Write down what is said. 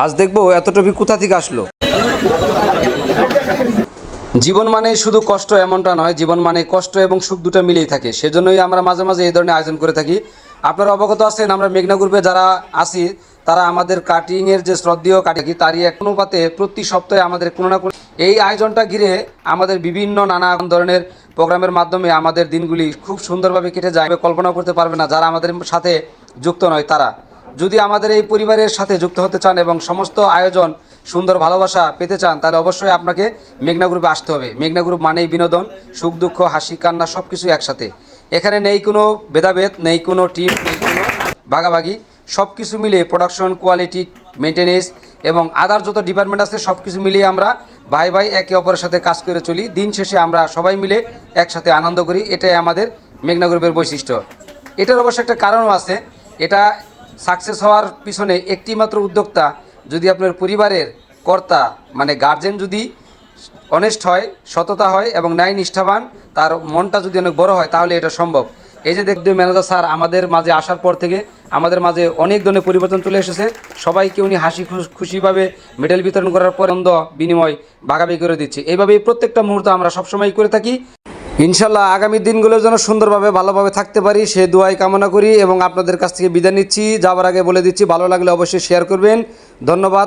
আজ দেখবো এত টপিক কোথা থেকে আসলো। জীবন মানে শুধু কষ্ট এমনটা নয়, জীবন মানে কষ্ট এবং সুখ দুটো মিলেই থাকে। সেজন্যই আমরা মাঝে মাঝে এই ধরনের আয়োজন করে থাকি। আপনারা অবগত আছেন, আমরা মেঘনা গ্রুপে যারা আছি তারা আমাদের কাটিংয়ের যে শ্রদ্ধেয় কাটিং তারই এক অনুপাতে প্রতি সপ্তাহে আমাদের কোনো না কোনো এই আয়োজনটা ঘিরে আমাদের বিভিন্ন নানা ধরনের প্রোগ্রামের মাধ্যমে আমাদের দিনগুলি খুব সুন্দরভাবে কেটে যায়। কল্পনা করতে পারবে না যারা আমাদের সাথে যুক্ত নয় তারা। যদি আমাদের এই পরিবারের সাথে যুক্ত হতে চান এবং সমস্ত আয়োজন সুন্দর ভালোবাসা পেতে চান, তাহলে অবশ্যই আপনাকে মেঘনা গ্রুপে আসতে হবে। মেঘনা গ্রুপ মানেই বিনোদন, সুখ দুঃখ, হাসি কান্না সব কিছু একসাথে। এখানে নেই কোনো ভেদাভেদ, নেই কোনো টিম, নেই কোনো ভাগাভাগি। সব কিছু মিলিয়ে প্রোডাকশন, কোয়ালিটি, মেনটেনেন্স এবং আদার যত ডিপার্টমেন্ট আছে সব কিছু মিলিয়ে আমরা ভাই ভাই একে অপরের সাথে কাজ করে চলি। দিন শেষে আমরা সবাই মিলে একসাথে আনন্দ করি। এটাই আমাদের মেঘনা গ্রুপের বৈশিষ্ট্য। এটার অবশ্য একটা কারণও আছে। এটা সাকসেস হওয়ার পিছনে একটি মাত্র উদ্যোক্তা, যদি আপনার পরিবারের কর্তা মানে গার্জেন যদি অনেস্ট হয়, সততা হয় এবং ন্যায় নিষ্ঠাবান, তার মনটা যদি অনেক বড় হয়, তাহলে এটা সম্ভব। এই যে দেখতে ম্যানেজার স্যার আমাদের মাঝে আসার পর থেকে আমাদের মাঝে অনেক ধরনের পরিবর্তন চলে এসেছে। সবাইকে উনি হাসি খুশিভাবে মেডেল বিতরণ করার পর আনন্দ বিনিময় ভাগাভাগি করে দিচ্ছে। এইভাবেই প্রত্যেকটা মুহূর্ত আমরা সবসময় করে থাকি। ইনশাল্লাহ আগামী দিনগুলোর জন্য সুন্দরভাবে ভালোভাবে থাকতে পারি সে দোয়াই কামনা করি এবং আপনাদের কাছ থেকে বিদায় নিচ্ছি। যাবার আগে বলে দিচ্ছি, ভালো লাগলে অবশ্যই শেয়ার করবেন। ধন্যবাদ।